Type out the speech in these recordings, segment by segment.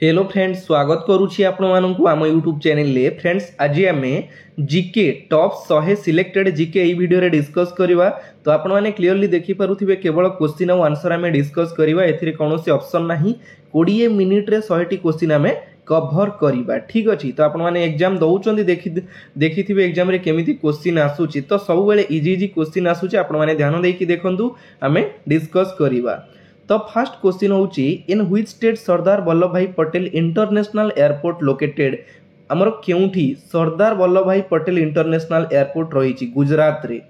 Hello friends, स्वागत करुछि आपण माननकु आम यूट्यूब चैनल ले। फ्रेंड्स, आज आम जीके टॉप 100 सिलेक्टेड जीके এই ভিডিওরে ডিসকস করিবা। তো आपण माने क्लियरली देखि पारुथिबे केवल क्वेश्चन और आंसर आम डिस्कस करिबा। एथिरे कोनोसी ऑप्शन नाही। 20 मिनिट रे 100 टी क्वेश्चन आम कवर करिबा। ठीक अछि। तो आपण माने एग्जाम दउचंदी देखिथिबे एग्जाम रे केमिति क्वेश्चन आसुची। तो सब बेले इजी इजी क्वेश्चन आसुची। आपण माने ध्यान देकी देखंतु, आम डिस्कस करिबा। तो फर्स्ट क्वेश्चन होची, in which state Sardar Vallabh भाई पटेल इंटरनेशनल एयरपोर्ट लोकेटेड। हमर केउठी सरदार वल्लभ भाई पटेल इंटरनेशनल एयरपोर्ट रही गुजरात रे।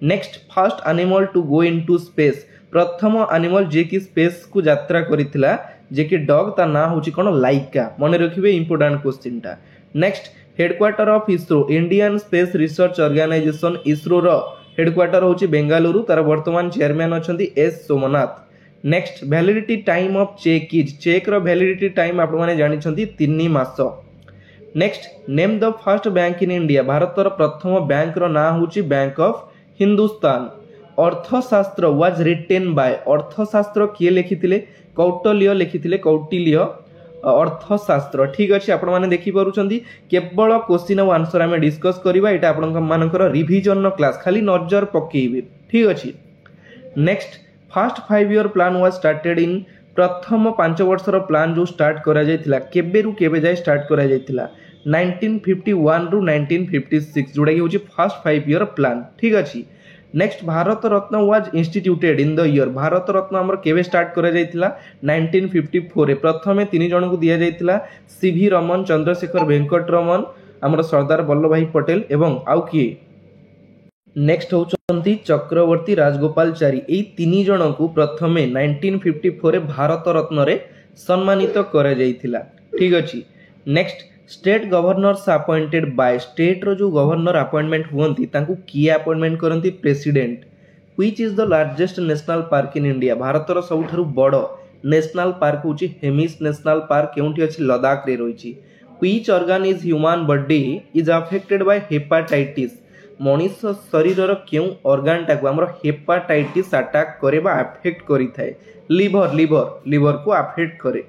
Next, first animal to go into space. प्रथम एनिमल जे कि स्पेस को यात्रा करिथिला, जे कि डॉग, ता ना होची कोन लाइका। मन रखिबे, इंपोर्टेंट क्वेश्चन टा। Next, headquarter of ISRO. Indian space research organisation ISRO रो हेडक्वार्टर होची बेंगलुरु। तार वर्तमान चेयरमैन अछंती S Somnath. Next, validity time of check is. Check रो वैलिडिटी टाइम आपण माने जानि छंती 3 मास। Next, name the first bank in India. भारतर प्रथम बैंक रो ना होची बैंक ऑफ हिंदुस्तान। अर्थशास्त्र वाज रिटेन बाय। अर्थशास्त्र किए लिखिथिले? कौटिल्य लिखिथिले। कौटिल्य अर्थशास्त्र। ठीक अछि। आपण माने देखि पारुछंती केवल क्वेश्चन और आंसर आमे डिस्कस करिबा। एटा आपण मानकर रिवीजन क्लास, खाली नजर पकेइबे। ठीक अछि। Next, first 5 year plan was started इन। प्रथम 5 वर्षर प्लान जो स्टार्ट करा जायतिला, केबे रु केबे जाय स्टार्ट करा जायतिला? 1951 रु 1956, जोडा कि होची फर्स्ट 5 ईयर प्लान। ठीक अछि। Next, Bharat Ratna was instituted in the year. Bharat Ratna हमर केबे स्टार्ट करा जायतिला? 1954 रे। प्रथमे 3 जन को दिया जायतिला, सीवी रमन, चंद्रशेखर वेंकट रमन, हमर सरदार वल्लभ भाई पटेल एवं आउ किए। नेक्स्ट होचंती चक्रवर्ती राजगोपालचारी। एई 3 जन को प्रथमे 1954 रे भारत रत्न रे सम्मानित करा जायतिला। ठीक अछि। Next, state governors appointed by. State रो जो गवर्नर अपॉइंटमेंट हुवंती तांकू की अपॉइंटमेंट करंती? President. Which is the largest national park in India. Bharat रो सबठारु बड़ नेशनल पार्क होची हेमिस नेशनल पार्क। केउंठी अछि? लद्दाख रे रहिछि। Which organ is human body is affected by hepatitis. मनीष शरीर क्यों ऑर्गन टाक हमर हेपाटाइटिस अटैक करे बा अफेक्ट करि थाए? लिवर। लिवर को अफेक्ट करे।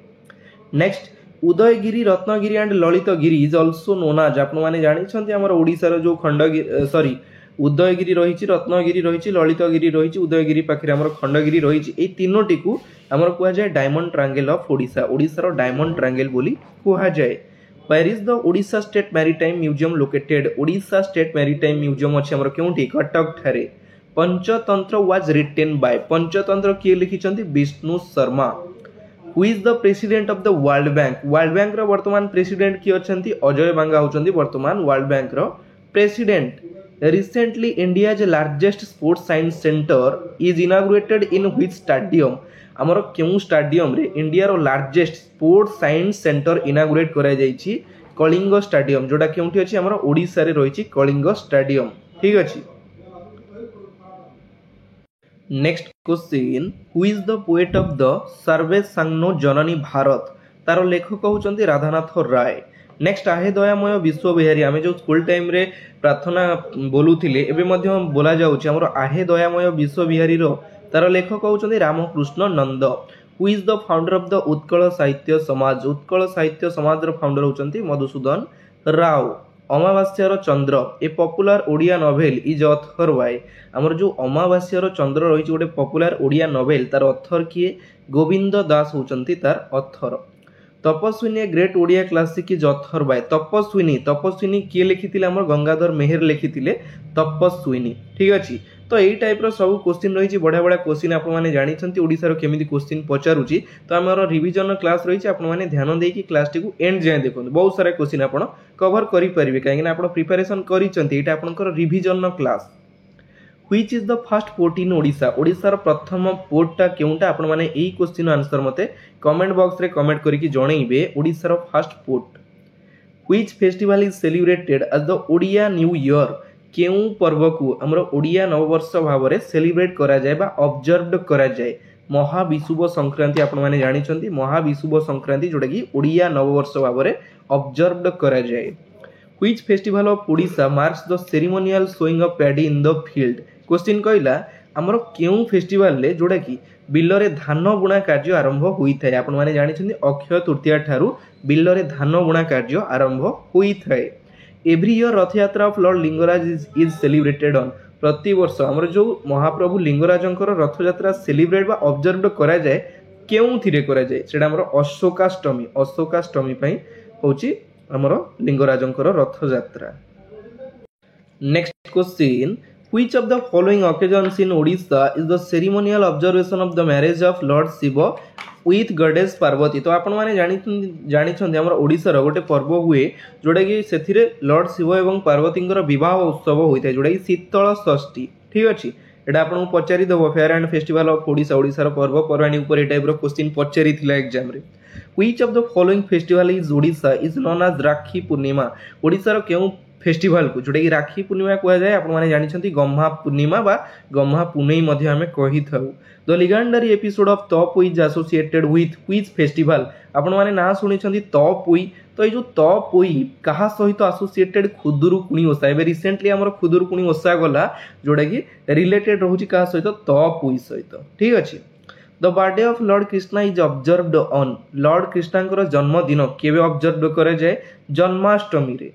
Next, Udayagiri, Ratnagiri and Lalitgiri is also known as. आपण माने जानि छथि हमर ओडिसा रो जो खंडगिरी, सॉरी, उदयगिरी रहिछि, रत्नगिरी रहिछि, ललितगिरी रहिछि, उदयगिरी पाखरे हमर खंडगिरी रहिछि। ए तीनोटी को हमर कुआ जाय diamond triangle of Odisha. Odisha रो डायमंड ट्रायंगल बोली कुआ जाय। Where is the Odisha State Maritime Museum located? Odisha State Maritime Museum अछि हमर केउठी? कटक ठारे। Panchatantra was written by। Panchatantra किए लिखिछंती? Vishnu Sharma. Who is the president of the World Bank? World Bank रो वर्तमान प्रेसिडेंट किए अछंती? अजय बांगा होचंती वर्तमान world bank row president. Recently India's largest sports science center is inaugurated in which stadium? हमर केउ stadium रे इंडिया रो largest sports science centre inaugurate करा जायछि? Kalinga stadium, जोडा केउठी अछि? हमर ओडिसा रे रहिछि कलिंग स्टेडियम। ठीक अछि। Next question, who is the poet of the सर्वेसांगनो जननी भारत। तार लेखक होचंती राधानाथ राय। नेक्स्ट, आहे दयामय विश्व बिहारी। आमे जो स्कूल टाइम रे प्रार्थना बोलुथिले, एबे मध्य बोला जाउछि हमर आहे दयामय विश्व बिहारी रो तार लेखक होचंती Ramakrishna Nanda. Who is the founder of the Utkal Sahitya Samaj. Utkal Sahitya Samaj रो फाउंडर होचंती मधुसूदन राव। अमावास्यार चंद्र, a popular Odia novel is author by. हमर जो अमावास्यार चंद्र रहिछि गोटे पॉपुलर ओडिया नोवेल, तार ऑथर किए? गोविंद दास होचंती तार author. Tapaswini great Odia classic is author by. Tapaswini किए लिखिथिले? हमर गंगाधर मेहर लिखिथिले तपस्विनी। ठीक अछि। तो एई टाइप रो सब क्वेश्चन रहिछि। बढ़िया बढ़िया क्वेश्चन आपण माने जानि छथि ओडिसा रो केमिति क्वेश्चन पचारुछि। तो हमर रिवीजन क्लास रहिछि। आपण माने ध्यान देकी क्लास टी को एंड जाय देखो। बहुत सारा क्वेश्चन आपण कवर करि परिबे, काहे कि आपण प्रिपरेशन करि छथि। एटा आपनकर revision class. Which is the first port in Odisha. Odisha रो प्रथम पोर्टटा केउंटा? आपण माने एई क्वेश्चन आंसर मते कमेंट बॉक्स रे कमेंट करिकि जणैबे। ओडिसा रो first port. Which festival is celebrated as the Odia new year. केउ पर्व को हमर ओडिया नववर्ष भाव रे सेलिब्रेट करा जाय बा ऑब्जर्व्ड करा जाय? महाविषुव संक्रांति। आपण माने जानि छथि महाविषुव संक्रांति, जोडा कि ओडिया नववर्ष भाव रे ऑब्जर्व्ड करा जाय। Which festival of Odisha marks the ceremonial sowing of paddy in the field. Question कहला आमर केउं फेस्टिवल रे जोड़ा कि बिलरे धान बुणा कार्य आरंभ होता है। आपण मैंने जानी अक्षय तृतीया ठारू बिलरे धान बुणा कार्य आरंभ होता है। एवरी इयर रथ यात्रा of Lord Lingaraj is celebrated on प्रति वर्ष आमर जो महाप्रभु लिंगराजंकर रथ यात्रा सेलिब्रेट बा ऑब्जर्व करा जाए केउं थिरे करा जाए सेटा हमर अशोकाष्टमी पई होची हमर लिंगराजंकर Rath Yatra. Next question which of the following occasions in Odisha is the ceremonial observation of the marriage of lord Shiva with goddess Parvati. तो आपण माने जानी हमर ओडिशा रो गोटे पर्व हुए जोड़ा कि सेथिरे लॉर्ड शिव एवं पार्वतींकर विवाह उत्सव होता है जोड़ा कि शीतल षष्ठी। ठीक अच्छे एटा आपन पचारि देबो fair and festival of Odisha Odisha रो पर्व पर्वाणी ऊपर ए टाइप रो क्वेश्चन पचारि थिला एग्जाम रे। Which of the following festival is Odisha is known as Rakhi Purnima. Odisha रो केउ फेस्टिवल को जोटा कि राखी पूर्णिमा कह जाए आपण माने जानिछंती गम्हा पूर्णिमा बा गम्हा पुनेई मध्ये हमें कहि थाउ। The legendary episode of Tapoi is associated with which festival. आपण माने ना सुनिछंती तपोई तो ये जो तपोई कहा सहित एसोसिएटेड खुदुरुकुणी ओषा एबे रिसेंटली हमर खुदुरुकुणी ओषा गला जोटा कि रिलेटेड रहउची कहा सहित तपोई सहित। ठीक अछि। The birthday of lord Krishna is observed on lord कृष्णांकर जन्मदिन केबे ऑब्जर्व करे जाए जन्माष्टमी रे।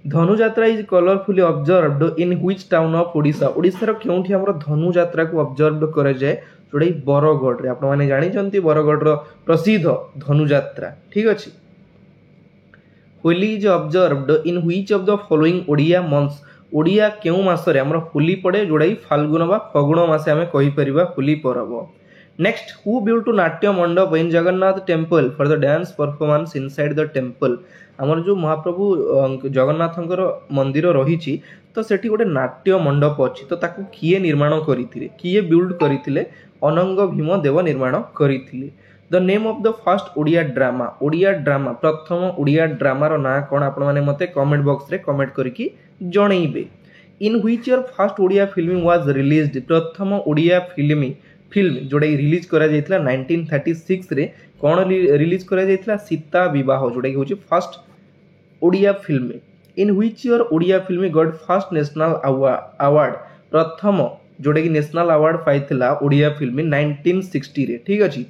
Dhanu Jatra is colourfully observed in which town of Odisha. Odisha रो केउंठी हमर धनुजात्रा को ऑब्जर्व करे जाए जोड़ा बरगढ़ रे। आपण माने जानि चंती बरगढ़ रो प्रसिद्ध धनुजात्रा। ठीक अछि। Holi is observed in which of the following Odia months. Odia केउ मास रे हमर होली पड़े जोड़ा फाल्गुन बा फगुण मासे हमें कहि परिबा होली पर्व। Next who built to Natya Mandap in Jagannath temple for the dance performance inside the temple. आमर जो महाप्रभु जगन्नाथंकर मंदिर रही तो सेठी गोटे नाट्य मंडप अच्छी तो ताकू किए निर्माण करथिले किए बिल्ड करथिले अनंग भीम देव निर्माण करथिले। The name of the first Odia drama प्रथम ओडिया ड्रामार ना कौन आपण माने मते कमेंट बॉक्स रे कमेंट करके जनइबे। In which year first Odia film was released प्रथम ओडिया फिल्म जोड़ा रिलीज करा जायतिला 1936 रे कौन रिलीज करा जायतिला सीता विवाह जोड़ा कि first Odia film. In which year Odia film got first national award प्रथम जोड़ा कि नेशनल अवार्ड पाइथिला ओडिया फिल्म 1960 रे। ठीक अछि।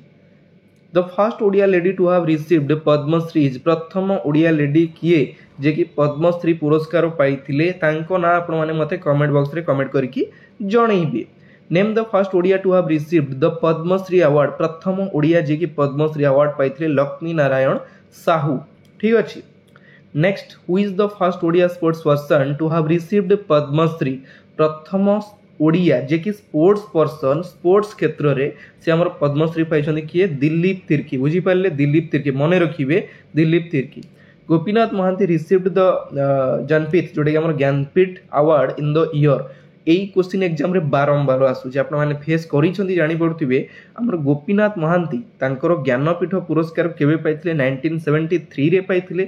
The first Odia lady to have received Padma Shri is प्रथम ओडिया लेडी किए जे कि पद्मश्री पुरस्कार पाइथिले तांको ना आपण माने मते कमेंट बॉक्स रे कमेंट करके जनइबे। Name the first Odia to have received the Padma Shri award प्रथम ओडिया जे कि पद्मश्री अवार्ड पाइथिले लक्ष्मी नारायण साहू। ठीक अछि। Next who is the first Odia sports person to have received Padma Shri प्रथम ओडिया जे कि स्पोर्ट्स पर्सन स्पोर्ट्स क्षेत्र रे से हमर पद्मश्री पाइछन्ती किए दिलीप तिर्की। बुझी पाले दिलीप तिर्की मने रखिबे दिलीप तिर्की। गोपीनाथ महांती रिसीव्ड द ज्ञानपीठ जोटा कि हमर Jnanpith award in the year. यही क्वेश्चन एग्जाम रे बारंबार आसुची आपण माने फेस करिसंती जानि पड़ुथिबे हमर गोपीनाथ महांती तांकर ज्ञानपीठ पुरस्कार केबे पाइथिले 1973 रे पाइथिले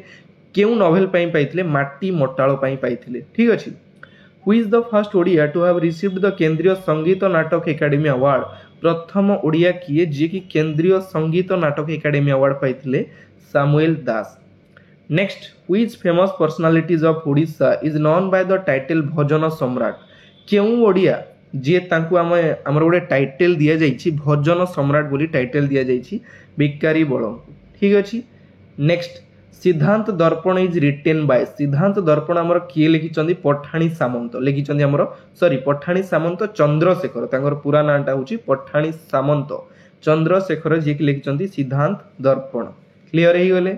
केउ नोवेल पई पाइथिले माटी मोटाळ पई पाइथिले। ठीक अछि। Who is the first Odia to have received the Kendriya Sangeet Natak academy award प्रथम ओडिया किए जे कि केंद्रीय संगीत नाटक एकेडमी अवार्ड पाइथिले Samuel Das. Next which famous personalities of Odisha is known by the title Bhajan Samrat. केउ ओडिया जे तांकु हमर गोटे टाइटल दिया जाइछि भजन सम्राट बोली टाइटल दिया जाइछि भिकारी बळ। ठीक अछि। नेक्स्ट सिद्धांत दर्पण इज रिटेन बाय सिद्धांत दर्पण हमर किए लिखिचंदी पठाणी सामंत लिखिचंदी हमर पठाणी सामंत चंद्रशेखर तांकर पूरा नाटा होछि पठाणी सामंत चंद्रशेखर जे कि लिखिचंदी सिद्धांत दर्पण। क्लियर हे गले।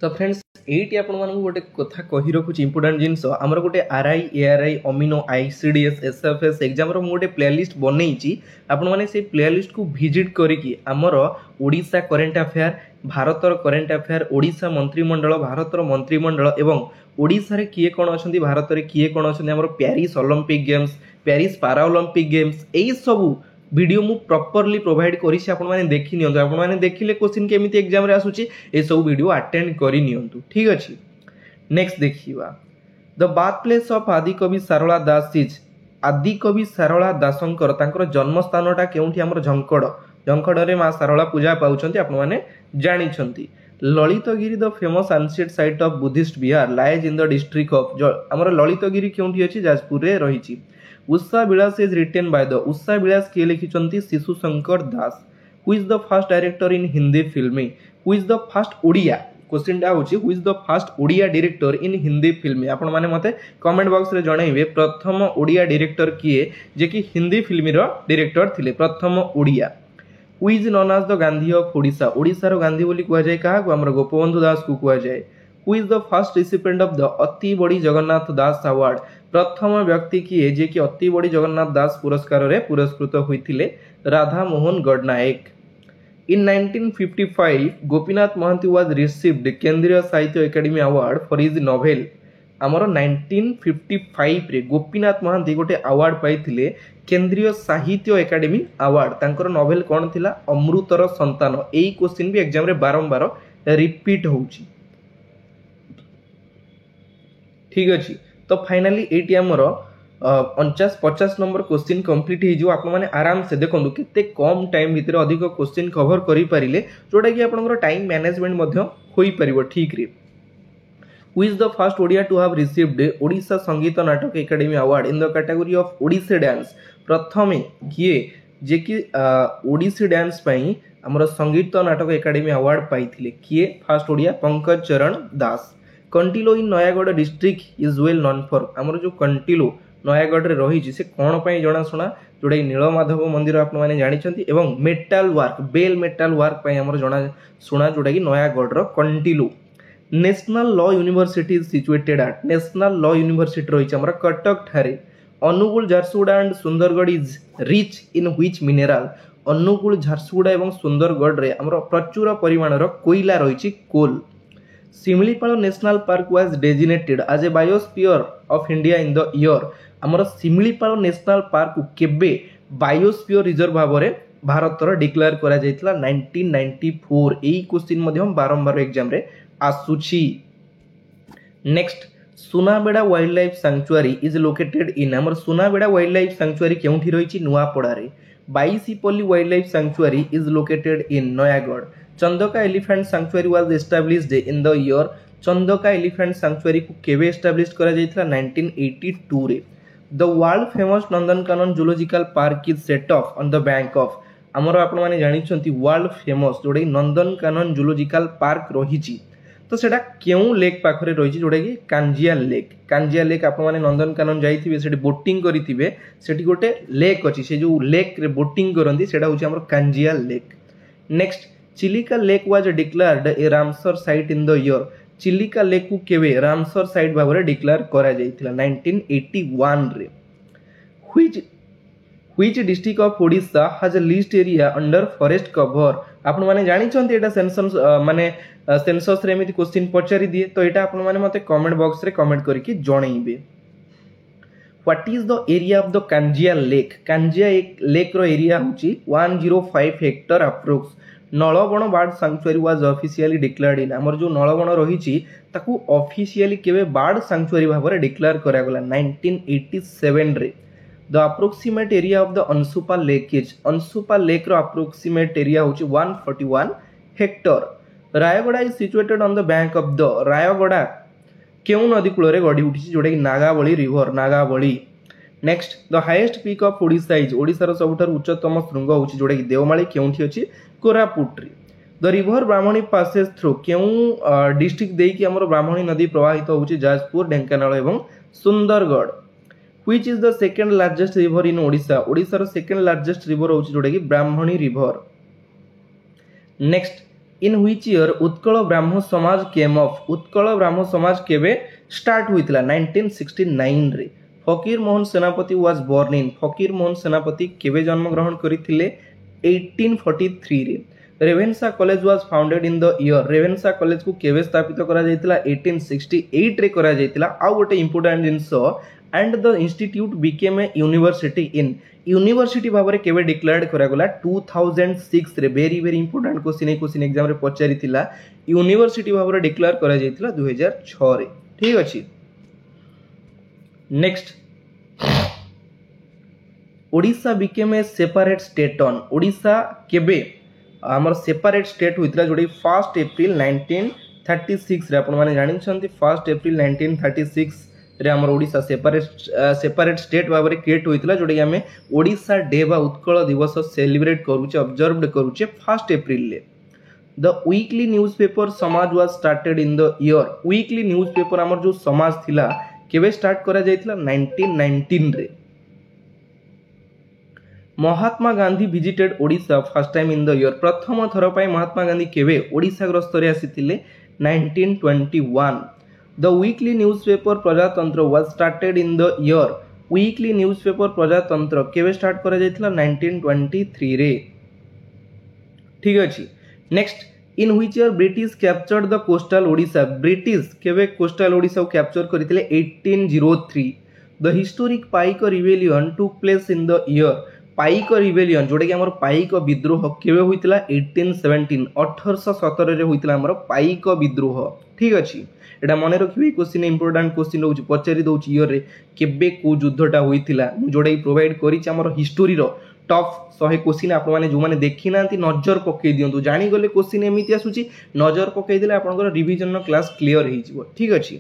तो फ्रेंड्स एटी आपण मानू गोटे कथा कहि रखुची इंपोर्टेंट जिंस हमर गोटे आरआई एआरआई अमीनो आईसीडीएस एसएफएस एग्जाम रो गोटे प्लेलिस्ट बनैछि आपण माने से प्लेलिस्ट को विजिट करिकि हमर ओडिशा करंट अफेयर भारतर करंट अफेयर ओडिशा मंत्रिमंडल भारतर मंत्रिमंडल एवं ओडिशा रे किए कोन अछंती भारत रे किए कोन अछंती हमर पेरिस ओलंपिक गेम्स पेरिस पारा ओलंपिक गेम्स एई सब वीडियो मु प्रॉपर्ली प्रोवाइड करिछि आपण माने देखि नियंतु आपण माने देखिले क्वेश्चन केमिति एग्जाम रे आसुची ए सब वीडियो अटेंड करि नियंतु। ठीक अछि। नेक्स्ट देखिबा द बर्थ प्लेस ऑफ आदिकवि सारला दास इज आदिकवि सारला दासंकर तांकर जन्म स्थानटा केउंठी हमर झंकड़ रे मां सारला पूजा पाउछंती आपण माने जानि छंती। Lalitgiri the famous ancient site of Buddhist vihar lies in the district of हमर ललितगिरी केउंठी अछि जाजपुर रे रहिछि। Usha Bilas is written by the Usha Bilas किए लिखिछंती Shishu Shankar Das. Who is the first director in Hindi film? Who is the first Odia question टा होची who is the first Odia director in Hindi film? आपण माने मते कमेंट बॉक्स रे जणाइबे प्रथम ओडिया डायरेक्टर किए जे कि हिंदी फिल्म रो डायरेक्टर थिले प्रथम Odia. Who is known as the Gandhi of Odisha? Odisha रो गांधी बोली कुआ जाय काहा को? हमर गोपबंधु दास को कुआ जाय। Who is the first recipient of the अति बड़ी जगन्नाथ दास अवार्ड? प्रथम व्यक्ति किए जे कि अति बड़ी जगन्नाथ दास पुरस्कार रे पुरस्कृत होइथिले Radha Mohan Gadnayak. In 1955, Gopinath Mahanti was received केंद्रीय साहित्य academy award for his novel. आमर 1955 रे गोपीनाथ महांती गोटे अवार्ड पाइथिले केंद्रीय साहित्य एकेडमी अवार्ड। तांकर नोवेल कोन थिला? अमृतर संतान। एई क्वेश्चन भी एग्जाम रे बारंबार रिपीट होउची। ठीक अछि, तो फाइनली एटी आमर 49-50 नंबर क्वेश्चन कंप्लीट हो आप आराम से देखो केते कम टाइम भितर अधिक क्वेश्चन कवर करि पारिले जोटा कि आपनकर टाइम मैनेजमेंट मध्य होई परिबो ठीक रे। Who is the first Odia to have received Odisha Sangeet Natak academy award in the category of Odissi dance? प्रथमे किए जे कि ओडिसी डांस पई हमर संगीत नाटक एकेडमी अवार्ड पाइथिले किए? First Odia Pankaj Charan Das. Kantilo in Nayagarh district is well known for? हमर जो कंटिलो नयागढ़ रे रही से कौन पर जनाशुना जोटा नीलमाधव मंदिर आप जानते एवं metal work bell metal work पर जनाशुना जोटा कि Nayagarh Kantilo. National law university is situated at? National law university रही कटक ठारे। Anugul Jharsuguda and Sundargarh is rich in which mineral? Anugul Jharsuguda एवं सुंदरगढ़ रे हमर प्रचुर परिमाणर कोयला रही coal. Similipal national park was designated as a biosphere of India in the year? हमर सिमिलीपाल नेशनल पार्क केबे बायोस्फीयर रिजर्व भाव में भारतर डिक्लेयर करा जायतिला? 1994। एई क्वेश्चन मध्यम बारंबार एग्जाम रे आसुची। Next, Sunabeda wild life sanctuary is located in? हमर सुनाबेड़ा वाइल्ड लाइफ सैंक्चुअरी केउठी रहिछि? नुआपड़ा रे। Baisipalli wild life sanctuary is located in Nayagarh. Chandaka elephant sanctuary was established in the year? Chandaka elephant sanctuary को केबे एस्टैब्लिश करा जायतिला? 1982 रे। The world famous Nandankanan zoological park is set off on the bank of? आमर आपण माने जानिछंती वर्ल्ड फेमस जोडे नंदनकानन जूलॉजिकल पार्क रहिछि तो सेटा केउ लेक पाखरे रहिछि जोडे कि कांजिया लेक। कांजिया लेक आपण माने नंदनकानन जाइथिबे सेठी बोटिंग करिथिबे सेठी गोटे लेक अछि से जो लेक रे बोटिंग करंती सेटा होछि हमर Kanjia lake. Next, Chilika lake was declared a Ramsar site in the year? Chilika lake को केवे रामसर साइट भाव में डिक्लेयर करा जायतिला? 1981 रे। Which district of Odisha has a least area under forest cover? आपण माने जानि छन्ती एटा सेंसस माने सेंसस रे एमिति क्वेश्चन पचारि दिए तो एटा आपण माने मते कमेंट बॉक्स रे कमेंट करके जणैबे। What is the area of the Kanjia lake? Kanjia एक लेक रो एरिया होची 105 hectare approx. Nalabana bird sanctuary was officially declared in? हमर जो नलबण रही ताकू ऑफिशियली केवे बार्ड सैंक्चुअरी भाव में डिक्लेयर करा गला? 1987 रे। The approximate area of the Anshupa lake is? Anshupa lake रो अप्रोक्सीमेट एरिया होची 141 hectare. Rayagada is situated on the bank of the? Rayagada केउ नदी कूल रे गड़ी उठी जोटा कि Nagavali river Nagavali. Next, the highest peak of Odisha is? Odisha रो सबुठार उच्चतम शृंग होची जोटा कि देवमाली केउठी अछि? कोरापुट रे। The river Brahmani passes through केउ डिस्ट्रिक्ट देई कि हमर ब्राह्मणी नदी प्रवाहित होची? जाजपुर, ढेंकानाल एवं Sundargarh. Which is the second largest river in Odisha? Odisha रो सेकंड लार्जेस्ट रिवर होची जोटा कि Brahmani river. Next, in which year Utkal Brahman Samaj came of? Utkal Brahman समाज केबे स्टार्ट होइतिला? 1969 रे। फकीर मोहन सेनापति वाज बोर्न इन? फकीर मोहन सेनापति केबे जन्म ग्रहण करिथिले? 1843 रे। Ravenshaw college was founded in the year? Ravenshaw college को केबे स्थापित करा जायतिला? 1868 रे करा जायतिला। आ गोटे इंपोर्टेंट जिंसो and the institute became a university in? University भाव में केबे डिक्लेयर्ड करा गला? 2006 रे। Very very important question exam रे पचारिथिला। यूनिवर्सिटी भाव में डिक्लेयर करा जायतिला 2006 रे। ठीक अछि। Next, Odisha became a separate state on? Odisha केबे हमर सेपरेट स्टेट होइतिला जोडी 1 अप्रैल 1936 रे। आपण माने जानि छथि 1 अप्रैल 1936 रे हमर ओडिशा सेपरेट स्टेट भाव में क्रिएट होइतिला जोडे आमे ओडिशा डे बा उत्कल दिवस सेलिब्रेट करूचे ऑब्जर्व्ड करूचे 1 अप्रैल ले। द वीकली न्यूज़पेपर समाज was started in the year. Weekly newspaper हमर जो समाज थिला केबे स्टार्ट करा जायतिला 1919 रे। Mahatma Gandhi visited Odisha first time in the year. प्रथम थर पाई महात्मा गांधी केबे ओडिशा ग्रस्त रे आसीतिले 1921। The weekly newspaper Prajatantra was started in the year. Weekly newspaper Prajatantra केबे स्टार्ट करा जायतिला 1923 रे। ठीक अछि। Next, in which year British captured the coastal Odisha. British केबे कोस्टल ओडिशा को कैप्चर करथिले 1803। The historic Paik rebellion took place in the year. Pike rebellion जोडे कि हमर पाइक विद्रोह केबे होइतिला 1817 1817 रे होइतिला हमर पाइक विद्रोह। ठीक अछि, एटा मने रखिबे। क्वेश्चन इंपोर्टेंट क्वेश्चन होउची पचारि दोउची ईयर रे केबे को युद्धटा होइतिला जोडे प्रोवाइड करिछ हमर हिस्टोरी रो टॉप 100 क्वेश्चन आपण माने जो माने देखि नांती नजर पकई दियंतु। जानि गले क्वेश्चन एमिति आसुची नजर पकई दिले आपनकर रिवीजन क्लास क्लियर हेइ जिवो। ठीक अछि।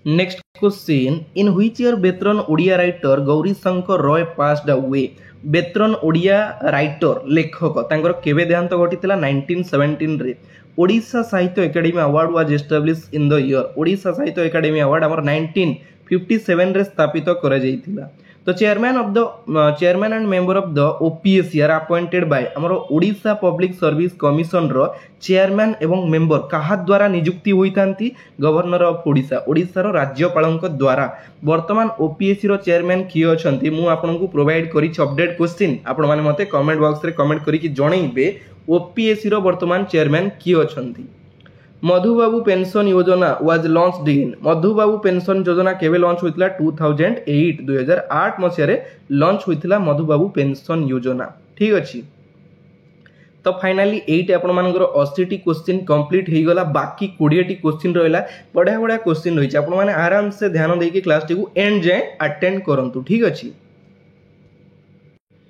Next question, in which year veteran Odia writer Gauri Shankar Roy passed away. Veteran Odia writer लेखक तांकर केबे देहांत घटितला 1917 रे। Odisha Sahitya academy award was establish in the year. Odisha Sahitya academy award हमर 1957 रे स्थापित करा जायतिला। तो chairman and member of the OPSC are appointed by हमर ओडिशा पब्लिक सर्विस कमिशन रो चेयरमैन एवं मेंबर कहा द्वारा नियुक्ति होइतांती गवर्नर ऑफ ओडिशा ओडिशा रो राज्यपालक द्वारा। वर्तमान ओपीएससी रो चेयरमैन किए अछंती मु आपनकु प्रोवाइड करी अपडेट क्वेश्चन आपण माने मते कमेंट बॉक्स रे कमेंट करी कि जणैबे ओपीएससी रो वर्तमान चेयरमैन किए अछंती। मधुबाबू पेंशन योजना was launched in. Madhubabu pension योजना केबे लॉन्च होइतिला 2008 2008 मसिया रे लॉन्च होइतिला मधुबाबू पेंशन योजना। ठीक अछि। तो फाइनली 8 आपण मानकर 80 टी क्वेश्चन कंप्लीट हे गला। बाकी 20 टी क्वेश्चन रहला। बढ़िया बढ़िया क्वेश्चन रहिछ। आपण माने आराम से ध्यान देके क्लास टी को एंड जाय अटेंड करंतु। ठीक अछि।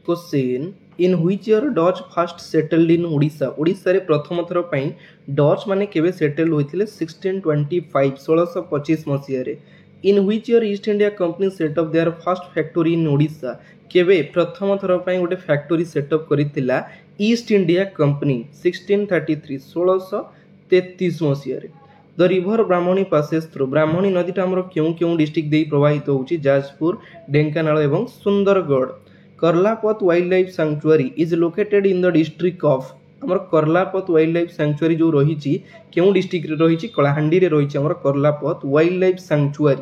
Question, in which year Dutch first settled in Odisha. Odisha रे प्रथम थर पई डच माने केबे सेटल होइतिले 1625 1625 मसिया रे। In which year East India company set up their first factory in Odisha. केबे प्रथम थर पई गोटे फैक्टरी सेटअप करितिला ईस्ट इंडिया कंपनी 1633 1633 मसिया रे। The river Brahmani passes through. Brahmani नदीटा हमर केउ डिस्ट्रिक्ट देई प्रवाहित होउची जाजपुर ढेंकानाल एवं Sundargarh. Karlapat wild life sanctuary is located in the district of. हमर कर्लापत वाइल्ड लाइफ सैंक्चुअरी जो रहिची केउ डिस्ट्रिक्ट रे रहिची कलाहांडी रे रहिची हमर Karlapat wild life sanctuary.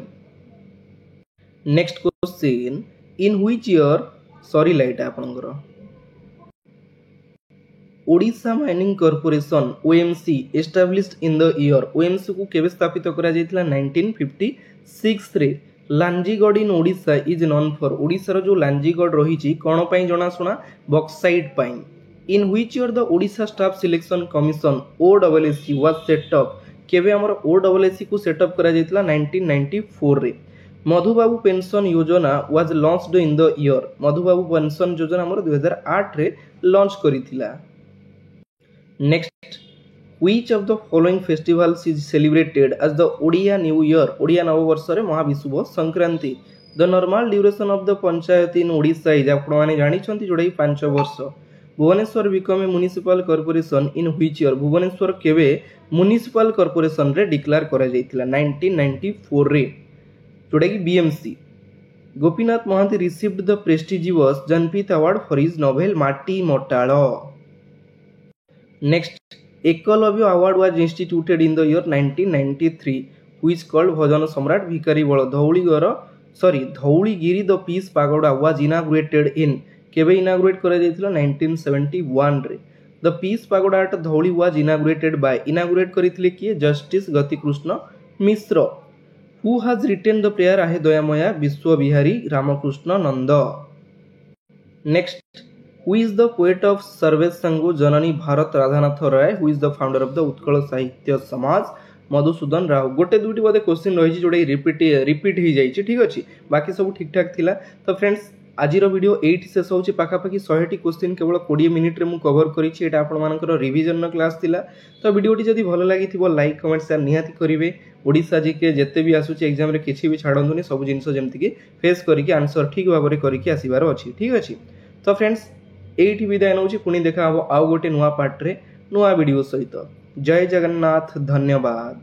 Next question, in which year sorry light आपनकर Odisha mining corporation OMC established in the year. OMC को केबे स्थापित करा जायतिला 1956 रे। Lanjigarh in Odisha is known for. Odisha जो लांजीगढ़ रही कौन पाई जना शुणा बॉक्साइट पाई। In which year the Odisha staff selection commission OWSC was set up. केबे हमर ओडब्ल्यूएससी को सेटअप करा जायतिला 1994 रे। मधुबाबू पेंशन योजना was launched in the year. Madhubabu pension Yojana हमर 2008 रे लॉन्च करिथिला। Next, Which of the following festivals is celebrated as the Odia New Year? Odia नववर्ष रे महाविषुव Sankranti. The normal duration of the panchayat in Odisha is आपण माने जानि छंती जोडै 5 वर्ष। Bhubaneswar become a municipal corporation in which year? Bhubaneswar केबे म्युनिसिपल कॉर्पोरेशन रे declare करा जायतिला 1994 रे जोडै कि BMC. Gopinath Mohanty received the prestigious Jnanpith award for his novel Mati Matal. Next, Ekalavya award was instituted in the year 1993 which called Bhajan Samrat Bhikhari Bal. Dhauligiri the peace pagoda was inaugurated in. केबे inaugurate करा जायतिला 1971 रे। The peace pagoda at Dhauli was inaugurated by. Inaugurate करिथिले किए justice Gatikrushna Mishra. Who has written the prayer आहे दयामया विश्व बिहारी रामकृष्ण नंद। Next, Who is the poet of सर्वेश संगो जननी Bharat Radhanath Ray? Who is the founder of the Utkal Sahitya Samaj? Madhusudan Rao. गोटे दुटी बोधे क्वेश्चन रही जोड़े रिपीट हो जाइए। ठीक अच्छे, बाकी सब ठीक ठाक थिला। तो फ्रेंड्स आज वीडियो एट शेष होची पाखापाखि 100टी क्वेश्चन केवल 20 मिनिट रे मु कवर करिछि। एटा आपण मानकर रिवीजन क्लास थिला। तो वीडियोटी जदि भल लागिथिबो लाइक कमेंट शेयर निहाती करिवे। ओडिसा जीके जेते भी आसुछि एग्जाम रे किछि भी छाडंतुनी, सब जिंस जेमति कि फेस करिकि आंसर ठीक भाबरे करिकि आसीबार अछि। ठीक अछि। तो फ्रेंड्स एठी विदाय नउछि, पुनी देखा हबो आउ गोटे नुवा पार्ट रे नुवा वीडियो सहित। जय जगन्नाथ, धन्यवाद।